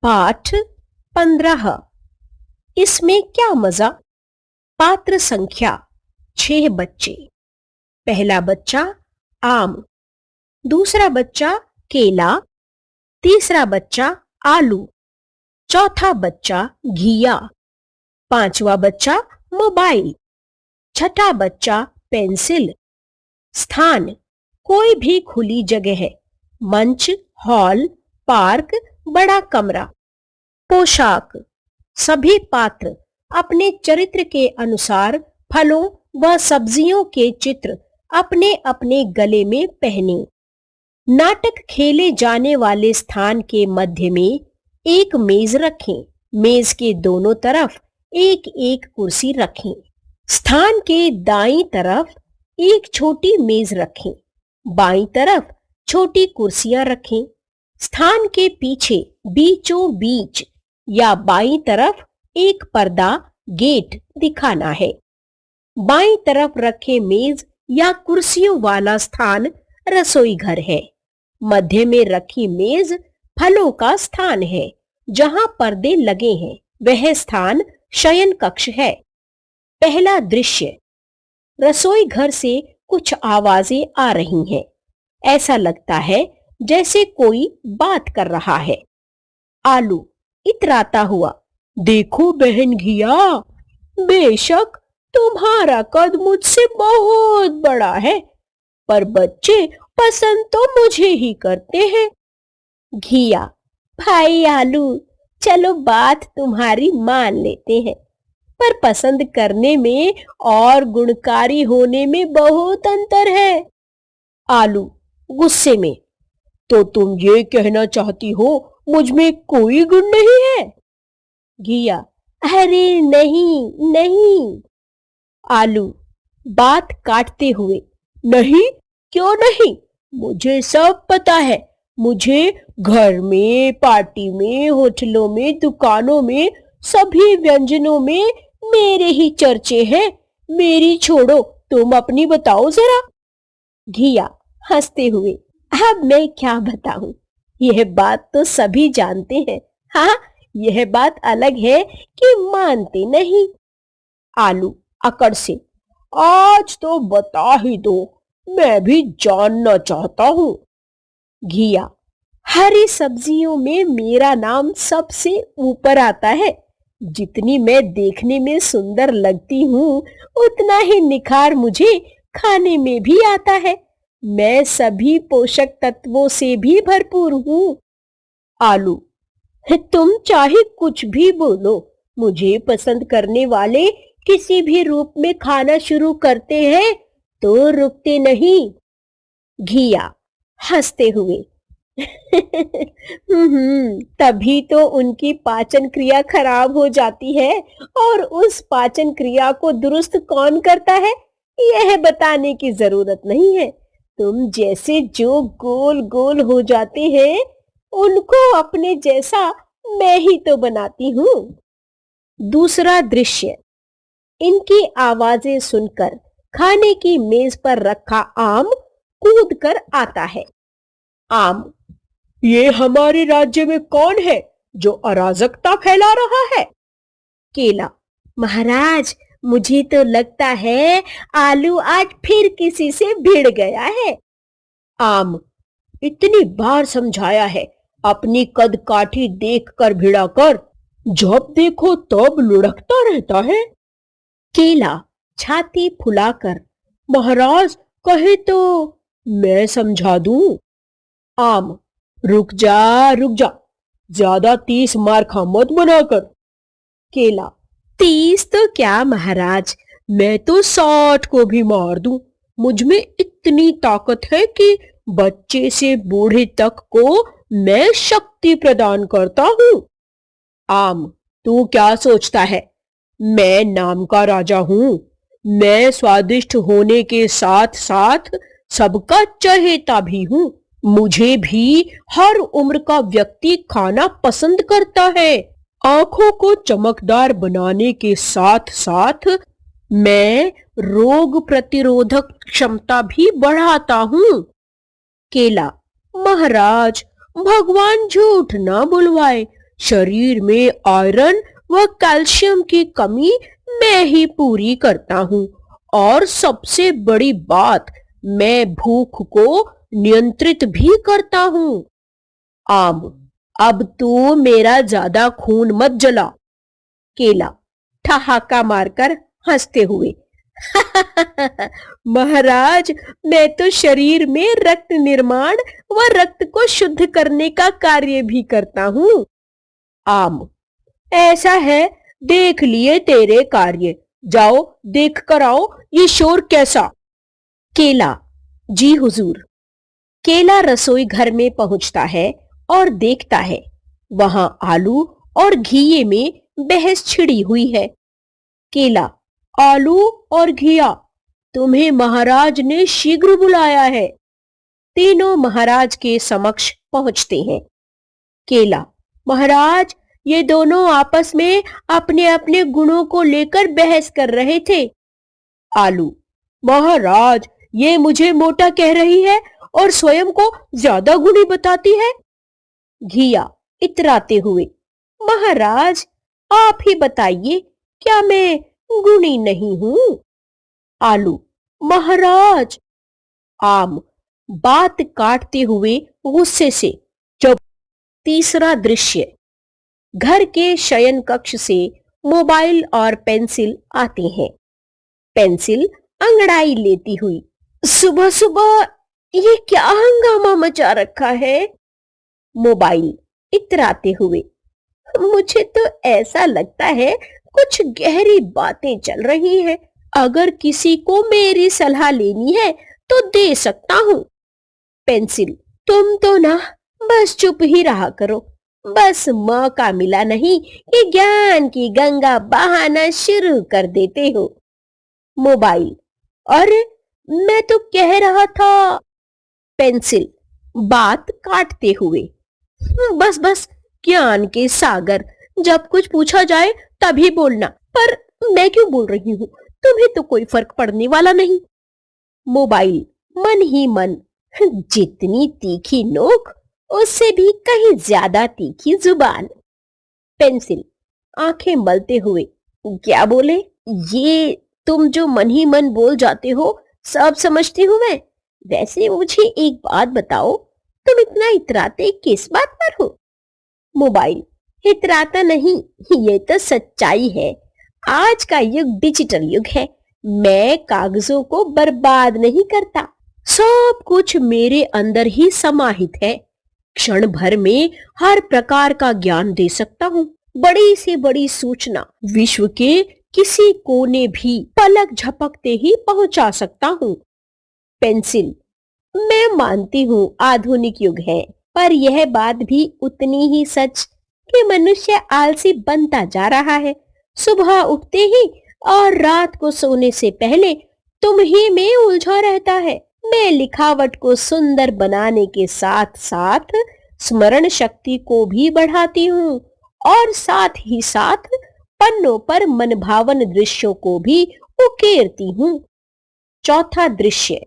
पाठ 15। इसमें क्या मजा। पात्र संख्या 6 बच्चे। पहला बच्चा आम, दूसरा बच्चा केला, तीसरा बच्चा आलू, चौथा बच्चा घिया, पांचवा बच्चा मोबाइल, छठा बच्चा पेंसिल। स्थान कोई भी खुली जगह है, मंच, हॉल, पार्क, बड़ा कमरा। पोशाक सभी पात्र अपने चरित्र के अनुसार फलों व सब्जियों के चित्र अपने अपने गले में पहने। नाटक खेले जाने वाले स्थान के मध्य में एक मेज रखें। मेज के दोनों तरफ एक एक कुर्सी रखें। स्थान के दाईं तरफ एक छोटी मेज रखें, बाईं तरफ छोटी कुर्सियां रखें। स्थान के पीछे बीचों बीच या बाईं तरफ एक पर्दा गेट दिखाना है। बाईं तरफ रखे मेज या कुर्सियों वाला स्थान रसोई घर है। मध्य में रखी मेज फलों का स्थान है। जहां पर्दे लगे हैं वह स्थान शयन कक्ष है। पहला दृश्य, रसोई घर से कुछ आवाजें आ रही हैं। ऐसा लगता है जैसे कोई बात कर रहा है। आलू इतराता हुआ, देखो बहन घिया, बेशक तुम्हारा कद मुझसे बहुत बड़ा है, पर बच्चे पसंद तो मुझे ही करते हैं। घिया, भाई आलू, चलो बात तुम्हारी मान लेते हैं, पर पसंद करने में और गुणकारी होने में बहुत अंतर है। आलू गुस्से में, तो तुम ये कहना चाहती हो मुझ में कोई गुण नहीं है? घिया, अरे नहीं नहीं। आलू बात काटते हुए, नहीं, क्यों नहीं? मुझे सब पता है। मुझे घर में, पार्टी में, होटलों में, दुकानों में, सभी व्यंजनों में मेरे ही चर्चे हैं। मेरी छोड़ो, तुम अपनी बताओ जरा। घिया हंसते हुए, अब मैं क्या बताऊं, यह बात तो सभी जानते हैं। हाँ, यह बात अलग है कि मानते नहीं। आलू अकड़ से, आज तो बता ही दो, मैं भी जानना चाहता हूं। घिया, हरी सब्जियों में मेरा नाम सबसे ऊपर आता है। जितनी मैं देखने में सुंदर लगती हूँ, उतना ही निखार मुझे खाने में भी आता है। मैं सभी पोषक तत्वों से भी भरपूर हूँ। आलू, तुम चाहे कुछ भी बोलो, मुझे पसंद करने वाले किसी भी रूप में खाना शुरू करते हैं तो रुकते नहीं। घिया हंसते हुए, तभी तो उनकी पाचन क्रिया खराब हो जाती है, और उस पाचन क्रिया को दुरुस्त कौन करता है यह बताने की जरूरत नहीं है। तुम जैसे जो गोल गोल हो जाते हैं, उनको अपने जैसा मैं ही तो बनाती हूँ। दूसरा दृश्य, इनकी आवाजें सुनकर खाने की मेज पर रखा आम कूद कर आता है। आम, ये हमारे राज्य में कौन है जो अराजकता फैला रहा है? केला, महाराज, मुझे तो लगता है आलू आज फिर किसी से भिड़ गया है। आम, इतनी बार समझाया है, अपनी कद काठी देख कर भिड़ा कर, जब देखो तब लुढ़कता रहता है। केला छाती फुलाकर, महाराज कहे तो मैं समझा दूं। आम, रुक जा, ज्यादा 30 मार खा मत बनाकर। केला, 30 तो क्या महाराज, मैं तो 60 को भी मार दूं। मुझ में इतनी ताकत है कि बच्चे से बूढ़े तक को मैं शक्ति प्रदान करता हूँ। आम, तू क्या सोचता है, मैं नाम का राजा हूँ। मैं स्वादिष्ट होने के साथ साथ सबका चहेता भी हूँ। मुझे भी हर उम्र का व्यक्ति खाना पसंद करता है। आंखों को चमकदार बनाने के साथ साथ मैं रोग प्रतिरोधक क्षमता भी बढ़ाता हूँ। केला, महाराज, भगवान झूठ ना बुलवाए, शरीर में आयरन व कैल्शियम की कमी मैं ही पूरी करता हूँ और सबसे बड़ी बात, मैं भूख को नियंत्रित भी करता हूँ। आम, अब तू मेरा ज्यादा खून मत जला। केला ठहाका मारकर हंसते हुए, महाराज, मैं तो शरीर में रक्त निर्माण व रक्त को शुद्ध करने का कार्य भी करता हूँ। आम, ऐसा है, देख लिए तेरे कार्य, जाओ देख कर आओ ये शोर कैसा। केला, जी हुजूर। केला रसोई घर में पहुंचता है और देखता है वहां आलू और घिये में बहस छिड़ी हुई है। केला, आलू और घिया, तुम्हें महाराज ने शीघ्र बुलाया है। तीनों महाराज के समक्ष पहुंचते हैं। केला, महाराज, ये दोनों आपस में अपने अपने गुणों को लेकर बहस कर रहे थे। आलू, महाराज, ये मुझे मोटा कह रही है और स्वयं को ज्यादा गुणी बताती है। घिया इतराते हुए, महाराज, आप ही बताइए, क्या मैं गुणी नहीं हूं? आलू, महाराज। आम बात काटते हुए गुस्से से, जब तीसरा दृश्य, घर के शयन कक्ष से मोबाइल और पेंसिल आते हैं। पेंसिल अंगड़ाई लेती हुई, सुबह सुबह ये क्या हंगामा मचा रखा है? मोबाइल इतराते हुए, मुझे तो ऐसा लगता है कुछ गहरी बातें चल रही हैं। अगर किसी को मेरी सलाह लेनी है तो दे सकता हूँ। पेंसिल, तुम तो ना बस चुप ही रहा करो, बस मौका मिला नहीं कि ज्ञान की गंगा बहाना शुरू कर देते हो। मोबाइल, अरे मैं तो कह रहा था। पेंसिल बात काटते हुए, बस बस, ज्ञान के सागर, जब कुछ पूछा जाए तभी बोलना, पर मैं क्यों बोल रही हूँ, तुम्हें तो कोई फर्क पड़ने वाला नहीं। मोबाइल मन ही मन, जितनी तीखी नोक उससे भी कहीं ज्यादा तीखी जुबान। पेंसिल आंखें मलते हुए, क्या बोले? ये तुम जो मन ही मन बोल जाते हो सब समझती हूँ मैं। वैसे मुझे एक बात बताओ, तुम इतना इतराते किस बात पर हो? मोबाइल, इतराता नहीं, ये तो सच्चाई है। आज का युग डिजिटल युग है। मैं कागजों को बर्बाद नहीं करता, सब कुछ मेरे अंदर ही समाहित है। क्षण भर में हर प्रकार का ज्ञान दे सकता हूँ। बड़ी से बड़ी सूचना विश्व के किसी कोने भी पलक झपकते ही पहुंचा सकता हूँ। पेंसिल, मैं मानती हूँ आधुनिक युग है, पर यह बात भी उतनी ही सच कि मनुष्य आलसी बनता जा रहा है। सुबह उठते ही और रात को सोने से पहले तुम ही में उलझा रहता है। मैं लिखावट को सुंदर बनाने के साथ साथ स्मरण शक्ति को भी बढ़ाती हूँ और साथ ही साथ पन्नों पर मनभावन दृश्यों को भी उकेरती हूँ। चौथा दृश्य,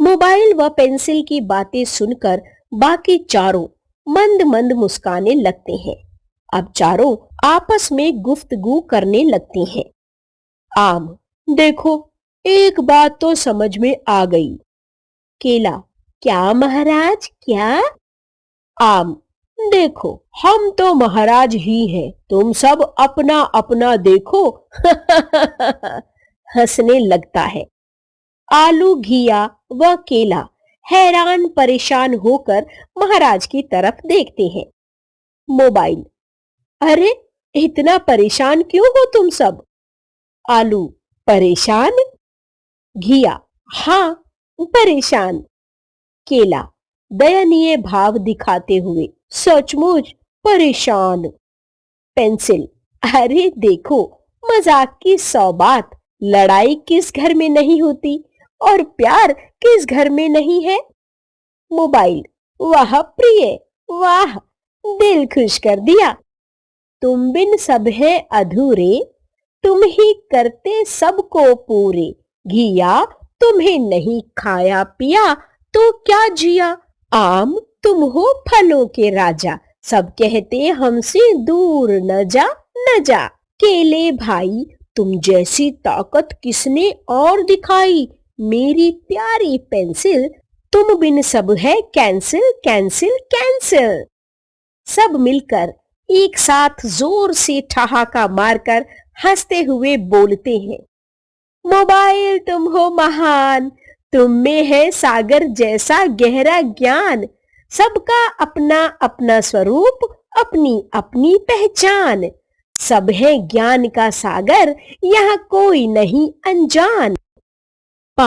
मोबाइल व पेंसिल की बातें सुनकर बाकी चारों मंद मंद मुस्काने लगते हैं। अब चारों आपस में गुफ्तगू करने लगते हैं। आम, देखो, एक बात तो समझ में आ गई। केला, क्या महाराज, क्या? आम, देखो, हम तो महाराज ही हैं, तुम सब अपना अपना देखो। हंसने लगता है। आलू, घिया व केला हैरान परेशान होकर महाराज की तरफ देखते हैं। मोबाइल, अरे इतना परेशान क्यों हो तुम सब? आलू, परेशान? घिया, हाँ, परेशान। केला दयनीय भाव दिखाते हुए, सचमुच परेशान। पेंसिल, अरे देखो, मजाक की सौगात, लड़ाई किस घर में नहीं होती और प्यार किस घर में नहीं है? मोबाइल, वाह प्रिय, वाह, दिल खुश कर दिया। तुम बिन सब है अधूरे, तुम ही करते सबको पूरे। घिया, तुम्हें नहीं खाया पिया तो क्या जिया। आम, तुम हो फलों के राजा, सब कहते हमसे दूर न जा न जा। केले भाई तुम जैसी ताकत किसने और दिखाई। मेरी प्यारी पेंसिल तुम बिन सब है कैंसिल कैंसिल कैंसिल। सब मिलकर एक साथ जोर से ठहाका मारकर हंसते हुए बोलते हैं, मोबाइल तुम हो महान, तुम में है सागर जैसा गहरा ज्ञान। सबका अपना अपना स्वरूप, अपनी अपनी पहचान। सब है ज्ञान का सागर, यहाँ कोई नहीं अनजान।